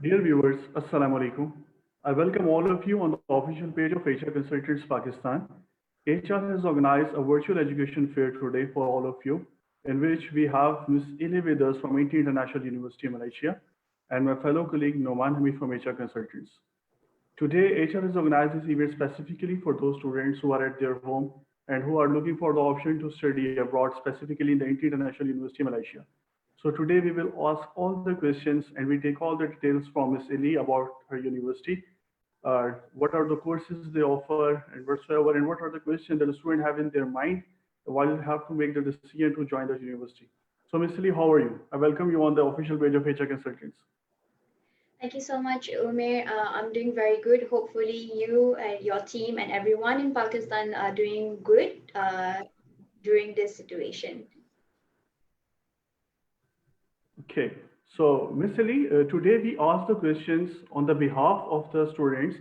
Dear viewers, Assalamu alaikum. I welcome all of you on the official page of HR Consultants Pakistan. HR has organized a virtual education fair today for all of you, in which we have Ms. Ili with us from INTI International University, Malaysia, and my fellow colleague Noman Hamid from HR Consultants. Today, HR has organized this event specifically for those students who are at their home and who are looking for the option to study abroad, specifically in the INTI International University, Malaysia. So today we will ask all the questions and we take all the details from Ms. Ili about her university. What are the courses they offer and whatsoever, and what are the questions that the student have in their mind while they have to make the decision to join the university. So Ms. Ili, how are you? I welcome you on the official page of HR Consultants. Thank you so much, Umair. I'm doing very good. Hopefully, you and your team and everyone in Pakistan are doing good during this situation. Okay, so Ms. Ali, today we ask the questions on the behalf of the students,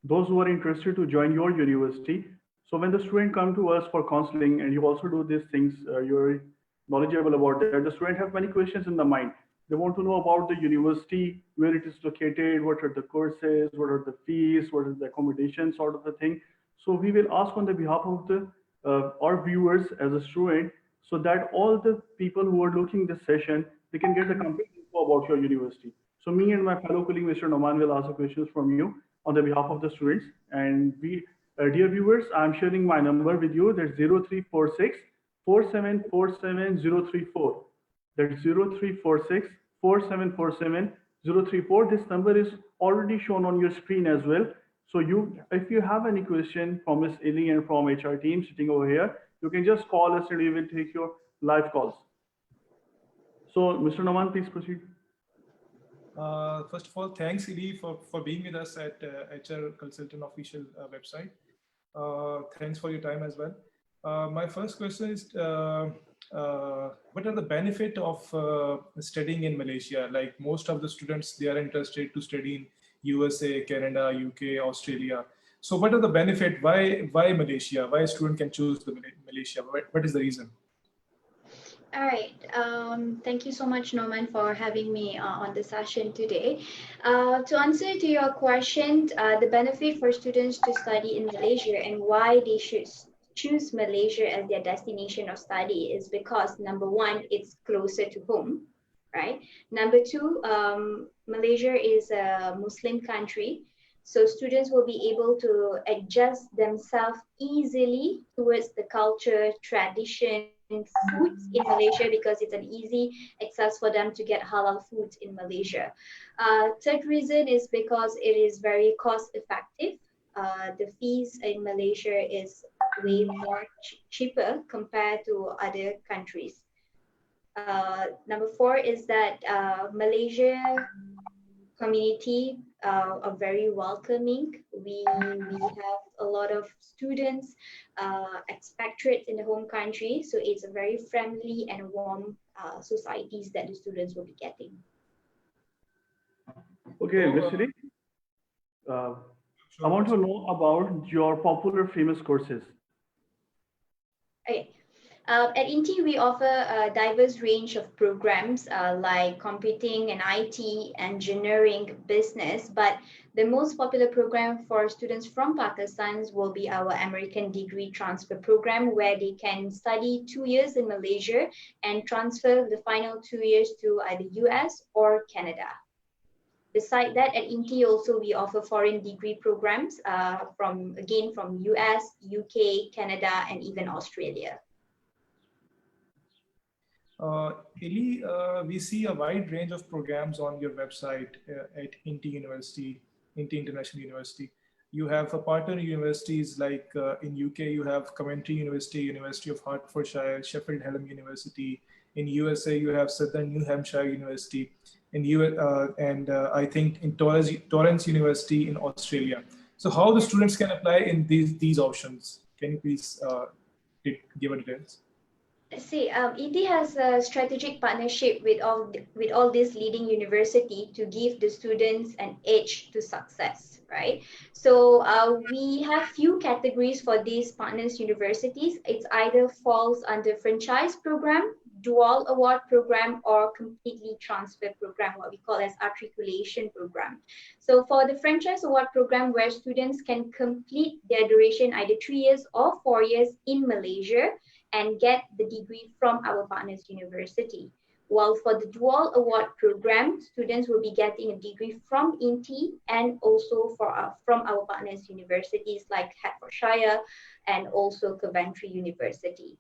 those who are interested to join your university. So when the student come to us for counseling and you also do these things, you're knowledgeable about that, the student have many questions in the mind. They want to know about the university, where it is located, what are the courses, what are the fees, what is the accommodation sort of the thing. So we will ask on the behalf of the our viewers as a student, so that all the people who are looking this session, they can get a complete info about your university. So me and my fellow colleague, Mr. Noman, will ask the questions from you on the behalf of the students. And dear viewers, I'm sharing my number with you. That's 0346 4747034. That's 0346 4747034. This number is already shown on your screen as well. So if you have any question from Ms. Ili and from HR team sitting over here, you can just call us and we will take your live calls. So, Mr. Naman, please proceed. First of all, thanks, Ili, for being with us at HR Consultant official website. Thanks for your time as well. My first question is, what are the benefit of studying in Malaysia? Like most of the students, they are interested to study in USA, Canada, UK, Australia. So what are the benefit? Why Malaysia? Why a student can choose the Malaysia? What is the reason? All right. Thank you so much, Norman, for having me on the session today. To answer to your question, the benefit for students to study in Malaysia and why they should choose Malaysia as their destination of study is because, number one, it's closer to home, right? Number two, Malaysia is a Muslim country. So students will be able to adjust themselves easily towards the culture, tradition, foods in Malaysia because it's an easy access for them to get halal foods in Malaysia. Third reason is because it is very cost effective. The fees in Malaysia is way more cheaper compared to other countries. Number four is that Malaysia community are very welcoming. We have a lot of students, expatriates in the home country, so it's a very friendly and warm societies that the students will be getting. Okay, Mr. I want to know about your popular famous courses. Okay. At INTI, we offer a diverse range of programs like computing and IT, engineering, business, but the most popular program for students from Pakistan will be our American degree transfer program, where they can study 2 years in Malaysia and transfer the final 2 years to either US or Canada. Besides that, at INTI also we offer foreign degree programs from US, UK, Canada, and even Australia. Ili, we see a wide range of programs on your website at INTI University, INTI International University. You have partner universities like in UK, you have Coventry University, University of Hertfordshire, Sheffield Hallam University. In USA, you have Southern New Hampshire University. I think in Torrance University in Australia. So how the students can apply in these options? Can you please give a details? See, INTI has a strategic partnership with all these leading universities to give the students an edge to success, right? So we have few categories for these partners universities. It's either falls under franchise program, dual award program or completely transfer program, what we call as articulation program. So for the franchise award program, where students can complete their duration either 3 years or 4 years in Malaysia and get the degree from our partners university. While for the dual award program, students will be getting a degree from INTI and also from our partners universities like Hertfordshire and also Coventry University.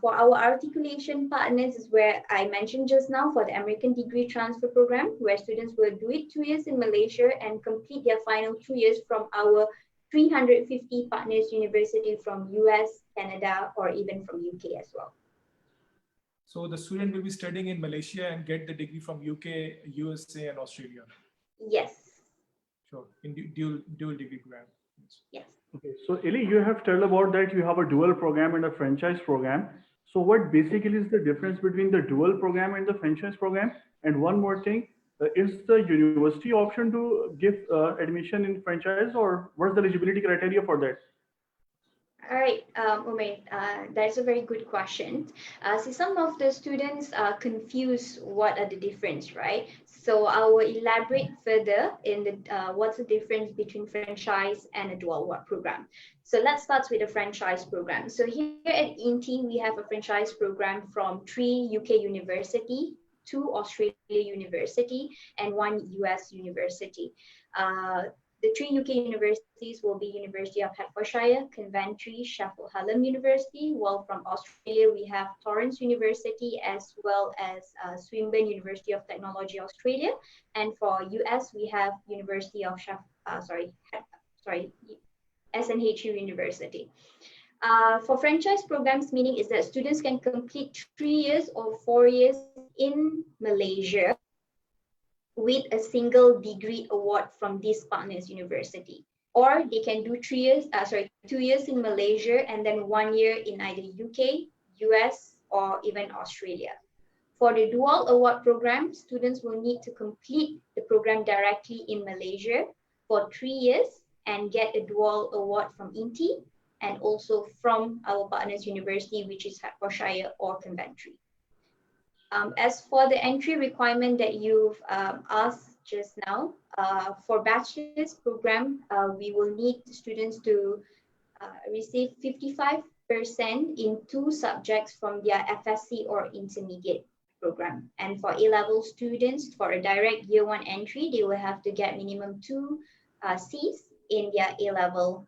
For our articulation partners is where I mentioned just now for the American Degree Transfer Program, where students will do it 2 years in Malaysia and complete their final 2 years from our 350 partners university from US, Canada, or even from UK as well. So the student will be studying in Malaysia and get the degree from UK, USA, and Australia. Yes. Sure, in dual degree program. Yes. Okay, so Eli, you have told about that you have a dual program and a franchise program. So what basically is the difference between the dual program and the franchise program? And one more thing, is the university option to give admission in franchise, or what's the eligibility criteria for that? All right, Umair, that's a very good question. See, some of the students are confused what are the difference, right? So I will elaborate further in the what's the difference between franchise and a dual award program. So let's start with the franchise program. So here at INTI, we have a franchise program from 3 UK university, 2 Australia university, and 1 US university. The 3 UK universities will be University of Hertfordshire, Coventry, Sheffield Hallam University, while from Australia we have Torrens University as well as Swinburne University of Technology Australia, and for US we have University of SNHU University. For franchise programs, meaning is that students can complete 3 years or 4 years in Malaysia with a single degree award from this partners university, or they can do 2 years in Malaysia and then 1 year in either UK, US, or even Australia. For the dual award program, students will need to complete the program directly in Malaysia for 3 years and get a dual award from INTI and also from our partners university, which is Hertfordshire or Coventry. As for the entry requirement that you've asked just now, for bachelor's program, we will need students to receive 55% in 2 subjects from their FSC or intermediate program. And for A-level students, for a direct year 1 entry, they will have to get minimum 2 C's in their A-level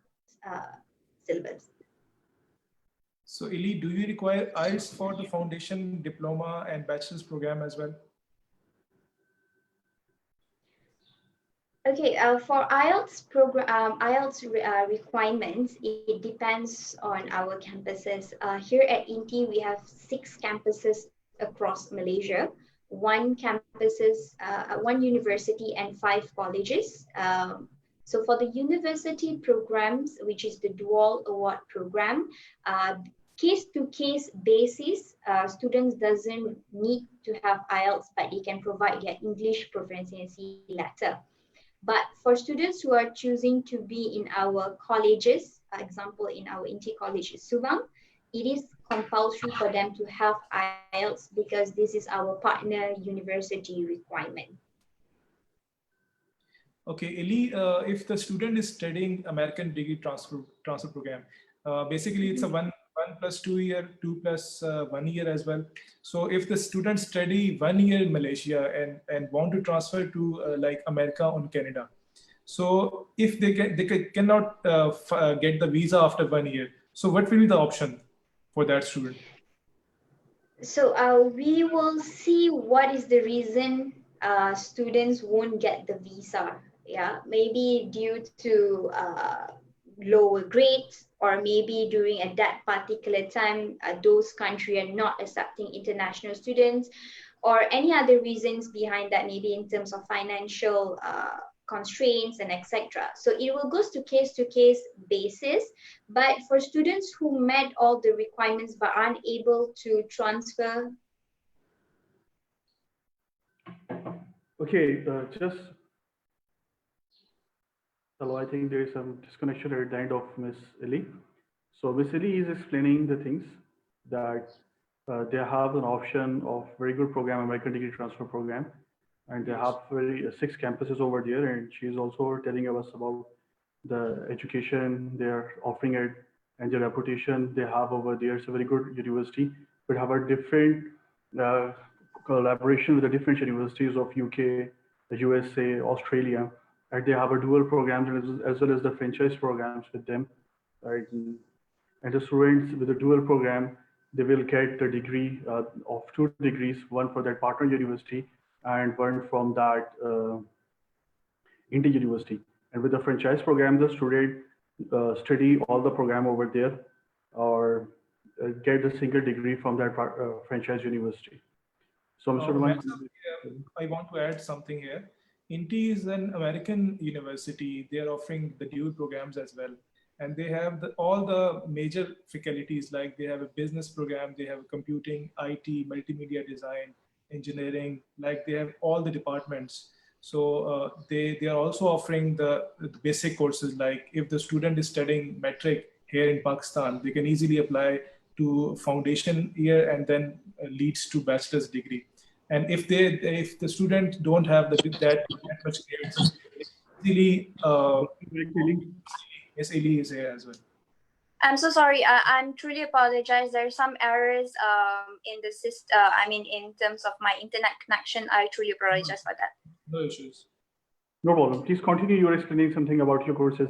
syllabus. So Eli, do you require IELTS for the foundation, diploma, and bachelor's program as well? Okay, for IELTS program, requirements, it depends on our campuses. Here at INTI, we have 6 campuses across Malaysia, 1 university and 5 colleges. So for the university programs, which is the dual award program, case-to-case basis, students doesn't need to have IELTS, but they can provide their English proficiency letter. But for students who are choosing to be in our colleges, example in our INTI College Subang, it is compulsory for them to have IELTS because this is our partner university requirement. Okay, Eli, if the student is studying American Degree Transfer Program, basically it's a 1 plus 2 year, 2 plus 1 year as well. So if the students study 1 year in Malaysia and want to transfer to like America or Canada, so if they cannot get the visa after 1 year, so what will be the option for that student? So we will see what is the reason students won't get the visa. Yeah, maybe due to lower grades, or maybe during at that particular time, those countries are not accepting international students, or any other reasons behind that, maybe in terms of financial constraints and etc. So it will go to case basis, but for students who met all the requirements but aren't able to transfer. Okay, hello, I think there is some disconnection at the end of Miss Eli. So Miss Eli is explaining the things that They have an option of very good program, American Degree Transfer Program, and they have very 6 campuses over there. And she's also telling us about the education they're offering it and the reputation they have over there. It's a very good university. We have a different uh, collaboration with the different universities of UK, the USA, Australia, and they have a dual programs as well as the franchise programs with them, right? And the students with the dual program, they will get the degree of 2 degrees, one for that partner university and one from that INTI University. And with the franchise program, the student study all the program over there or get the single degree from that franchise university. So, Mr. Roman, I want to add something here. INTI is an American university. They are offering the dual programs as well. And they have all the major faculties, like they have a business program, they have computing, IT, multimedia design, engineering, like they have all the departments. So they are also offering the basic courses, like if the student is studying metric here in Pakistan, they can easily apply to foundation year and then leads to bachelor's degree. And if the student don't have that much grades, easily yes, Eli is here as well. I'm so sorry. I'm truly apologize. There are some errors in the system. I mean, in terms of my internet connection, I truly apologize for that. No issues. No problem. Please continue. You were explaining something about your courses.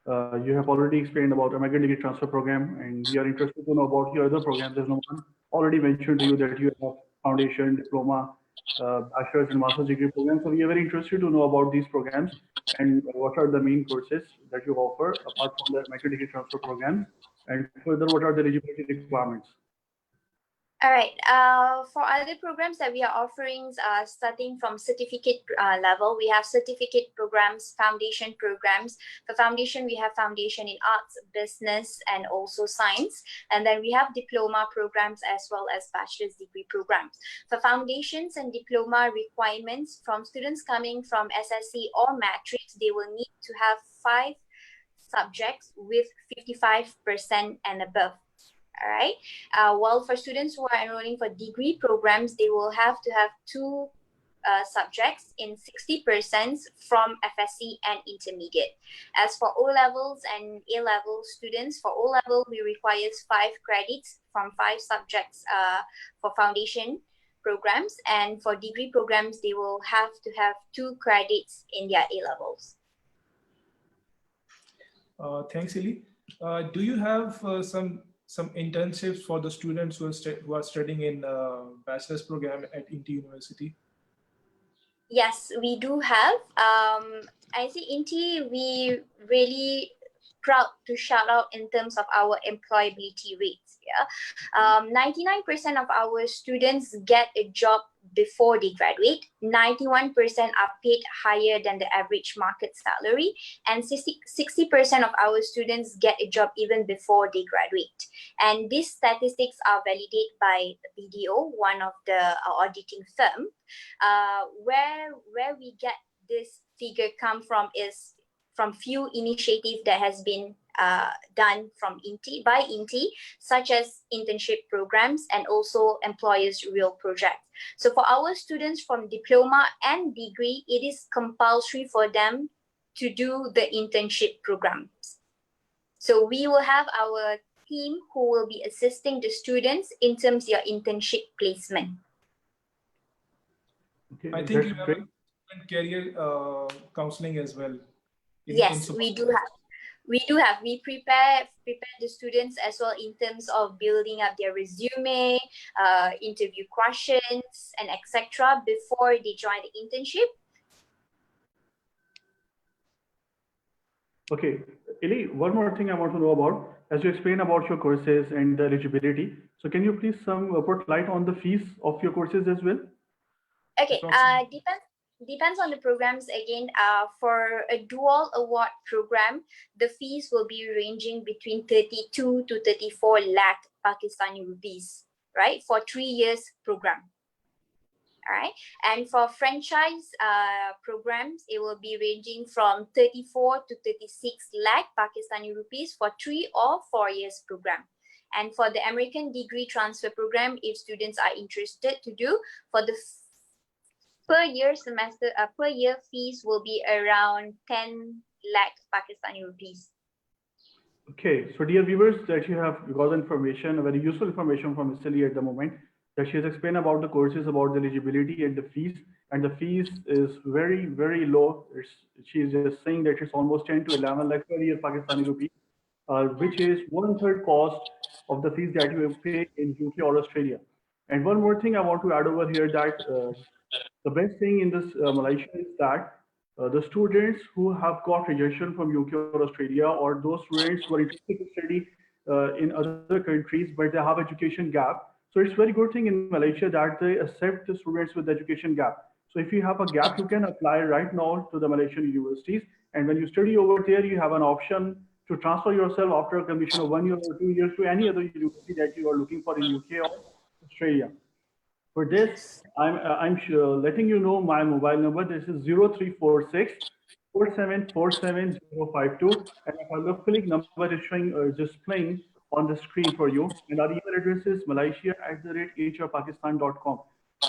You have already explained about American Degree Transfer Program, and we are interested to know about your other programs. There's no one already mentioned to you that you have foundation, diploma, bachelor's and master's degree programs. So we are very interested to know about these programs and what are the main courses that you offer apart from the American Degree Transfer Program, and further, what are the eligibility requirements? All right. For other programs that we are offering, starting from certificate level, we have certificate programs, foundation programs. For foundation, we have foundation in arts, business, and also science. And then we have diploma programs as well as bachelor's degree programs. For foundations and diploma requirements from students coming from SSC or matrix, they will need to have 5 subjects with 55% and above. All right. While for students who are enrolling for degree programs, they will have to have 2 subjects in 60% from FSC and intermediate. As for O levels and A level students, for O level, we require 5 credits from 5 subjects for foundation programs. And for degree programs, they will have to have 2 credits in their A levels. Thanks, Eli. Do you have some internships for the students who are studying in bachelor's program at INTI University? Yes, we do have. I see INTI, we really proud to shout out in terms of our employability rates. Yeah, 99% of our students get a job before they graduate. 91% are paid higher than the average market salary, and 60% of our students get a job even before they graduate. And these statistics are validated by BDO, one of the auditing firm. Where we get this figure come from is from few initiatives that has been done from by INTI, such as internship programs and also employers' real projects. So for our students from diploma and degree, it is compulsory for them to do the internship programs. So we will have our team who will be assisting the students in terms of your internship placement. Okay, I think you have career counseling as well. Yes, we do have. We prepare the students as well in terms of building up their resume, interview questions, and etc. before they join the internship. Okay, Eli, one more thing I want to know about, as you explain about your courses and the eligibility. So can you please put light on the fees of your courses as well? Okay, depends on the programs again. For a dual award program, the fees will be ranging between 32 to 34 lakh Pakistani rupees, right? For 3 years program. All right. And for franchise programs, it will be ranging from 34 to 36 lakh Pakistani rupees for 3 or 4 years program. And for the American degree transfer program, if students are interested to do, for the per year fees will be around 10 lakh Pakistani rupees. Okay, so dear viewers, that you have got information, a very useful information from Ms. Ali at the moment, that she has explained about the courses, about the eligibility and the fees. And the fees is very, very low. She is just saying that it's almost 10 to 11 lakh per year Pakistani rupee, which is 1/3 cost of the fees that you pay in UK or Australia. And one more thing I want to add over here, that the best thing in this Malaysia is that the students who have got rejection from UK or Australia, or those students who are interested to study in other countries, but they have education gap. So it's very good thing in Malaysia that they accept the students with education gap. So if you have a gap, you can apply right now to the Malaysian universities. And when you study over there, you have an option to transfer yourself after a completion of 1 year or 2 years to any other university that you are looking for in UK or Australia. For this, I'm sure letting you know my mobile number. This is 0346 4747052, and our localic number is showing just playing on the screen for you. And our email address is malaysia@hrpakistan.com.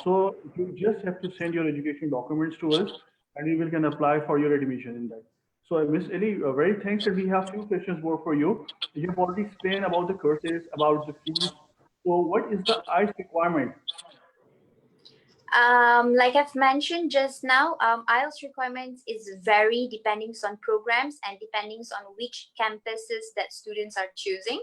So you just have to send your education documents to us, and we can apply for your admission in that. So Ms. Ali, very thanks, and we have few questions more for you. You have already explained about the courses, about the fees. So what is the IELTS requirement? Like I've mentioned just now, IELTS requirements is vary depending on programs and depending on which campuses that students are choosing.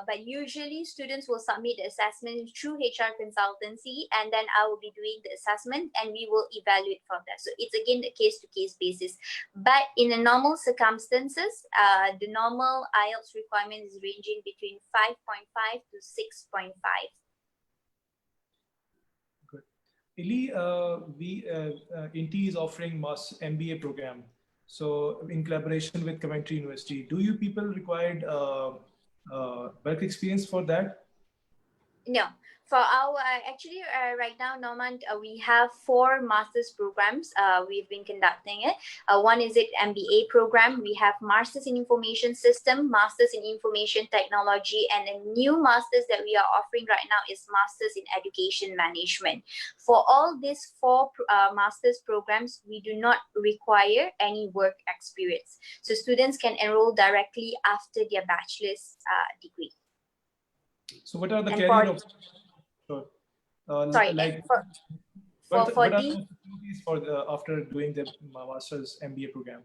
But usually students will submit the assessment through HR consultancy, and then I will be doing the assessment and we will evaluate from that. So it's again the case-to-case basis. But in the normal circumstances, the normal IELTS requirement is ranging between 5.5 to 6.5. Ili, INTI is offering MBA program. So in collaboration with Coventry University, do you people required work experience for that? No. For our actually right now, Norman, we have 4 master's programs. We've been conducting it. One is it MBA program. We have Masters in Information System, Masters in Information Technology, and a new masters that we are offering right now is Masters in Education Management. For all these 4 master's programs, we do not require any work experience. So students can enroll directly after their bachelor's degree. So what are the career options? Sorry, what are the opportunities for after doing the master's MBA program?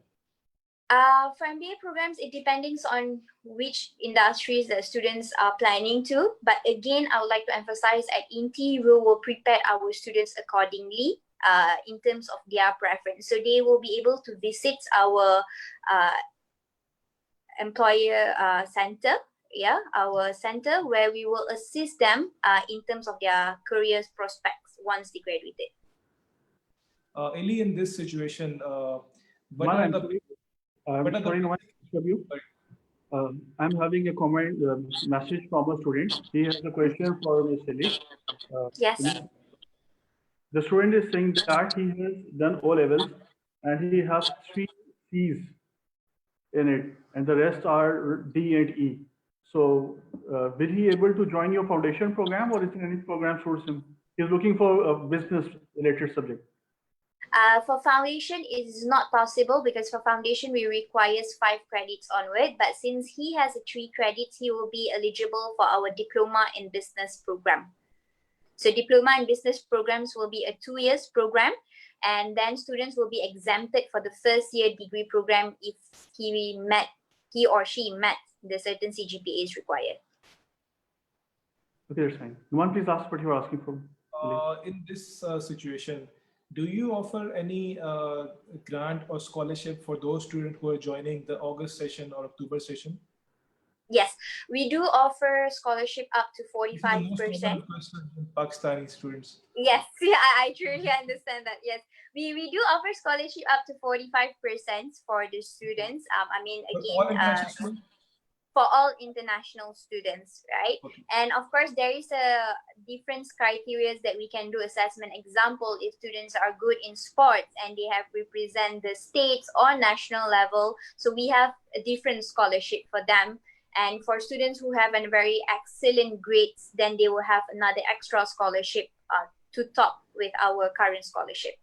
For MBA programs, it depends on which industries the students are planning to. But again, I would like to emphasize at INTI, we will prepare our students accordingly in terms of their preference. So they will be able to visit our employer center. Our center, where we will assist them in terms of their career prospects once they graduated. Eli, in this situation, I'm having a comment message from a student. He has a question for Ms. Eli. Yes. The student is saying that he has done O levels and he has 3 C's in it, and the rest are D and E. So will he able to join your foundation program, or is there any program source him? He's looking for a business related subject. For foundation, it is not possible because for foundation, we requires 5 credits onward. But since he has 3 credits, he will be eligible for our diploma in business program. So diploma in business programs will be a 2 years program, and then students will be exempted for the first year degree program if he or she met the certain CGPA is required. Okay, that's fine. Numan, please ask what you are asking for. In this situation, do you offer any grant or scholarship for those students who are joining the August session or October session? Yes, we do offer scholarship up to 45%. Pakistani students. Yes, yeah, I truly understand that. Yes, we do offer scholarship up to 45% for the students. I mean, again, for all international students, right? Okay. And of course, there is a different criteria that we can do assessment. Example, if students are good in sports and they have represent the states or national level, so we have a different scholarship for them. And for students who have a very excellent grades, then they will have another extra scholarship to top with our current scholarship.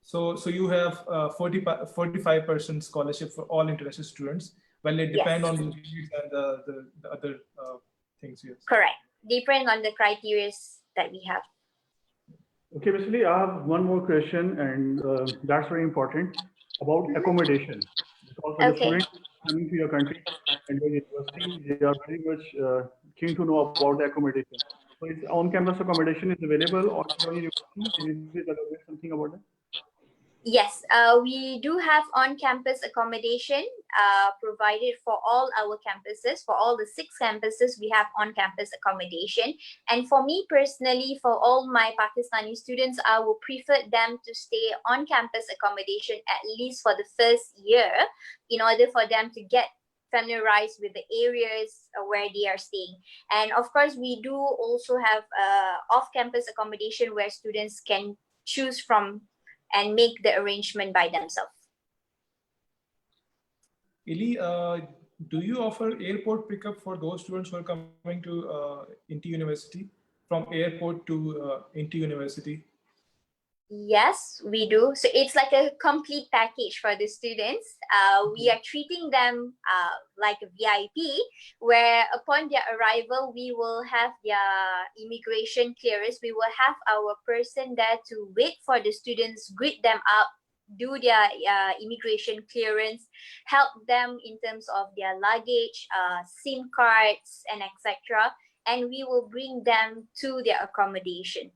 So you have 45% scholarship for all international students. Well, it depends on the grades and the other things. Yes. Correct. Depending on the criteria that we have. Okay, basically, I have one more question, and that's very important about accommodation. Because when the students coming to your country and your university, they are very much keen to know about the accommodation. So, is on-campus accommodation is available or your university? Can you please elaborate something about that? Yes, we do have on-campus accommodation provided for all our campuses. For all the 6 campuses, we have on-campus accommodation. And for me personally, for all my Pakistani students, I will prefer them to stay on-campus accommodation at least for the first year in order for them to get familiarized with the areas where they are staying. And of course, we do also have off-campus accommodation where students can choose from and make the arrangement by themselves. Ili, do you offer airport pickup for those students who are coming to INTI University, from airport to INTI University? Yes, we do. So it's like a complete package for the students. We are treating them like a VIP, where upon their arrival, we will have their immigration clearance. We will have our person there to wait for the students, greet them up, do their immigration clearance, help them in terms of their luggage, SIM cards, and etc. And we will bring them to their accommodation.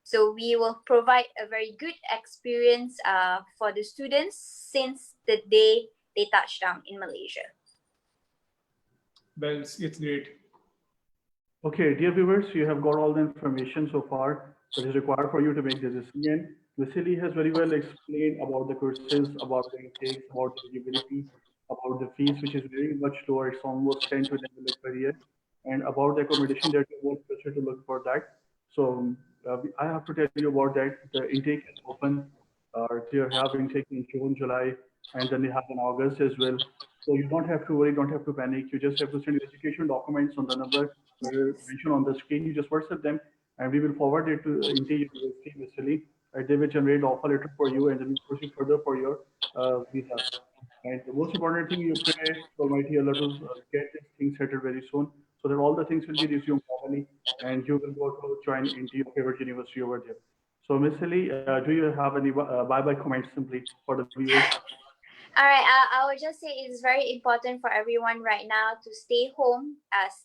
So we will provide a very good experience for the students since the day they touch down in Malaysia. Well, it's great. Okay, dear viewers, you have got all the information so far that is required for you to make the decision. Vasily has very well explained about the courses, about the intakes, about the eligibility, about the fees, which is very much lower. It's almost 10 to 11 lakh per year, and about the accommodation that you want to look for that. So I have to tell you about that. The intake is open. They have intake in June, July, and then they have in August as well. So you don't have to worry, don't have to panic. You just have to send your education documents on the number mentioned on the screen. You just WhatsApp them, and we will forward it to INTI University, basically. They will generate offer letter for you, and then we proceed further for your visa. And the most important thing, you pray to Almighty Allah to get this thing settled very soon, so that all the things will be resumed normally, and you will go to join into your favorite university over there. So, Miss Lee, do you have any bye-bye comments simply for the viewers? All right, I would just say it's very important for everyone right now to stay home,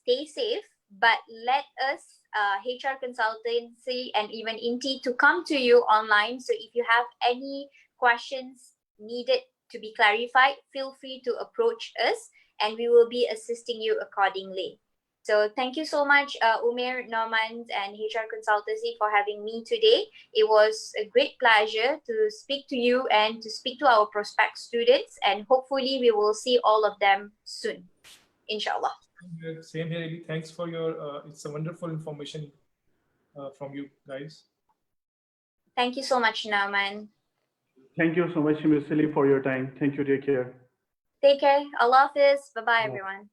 stay safe, but let us, HR consultancy and even INTI, to come to you online. So if you have any questions needed to be clarified, feel free to approach us and we will be assisting you accordingly. So thank you so much, Umair, Norman, and HR Consultancy for having me today. It was a great pleasure to speak to you and to speak to our prospect students, and hopefully we will see all of them soon, inshallah. Same here, Eli. Thanks for your, it's a wonderful information from you guys. Thank you so much, Norman. Thank you so much, Miss Lee, for your time. Thank you. Take care. Take care. Allah Hafiz. Bye-bye, everyone.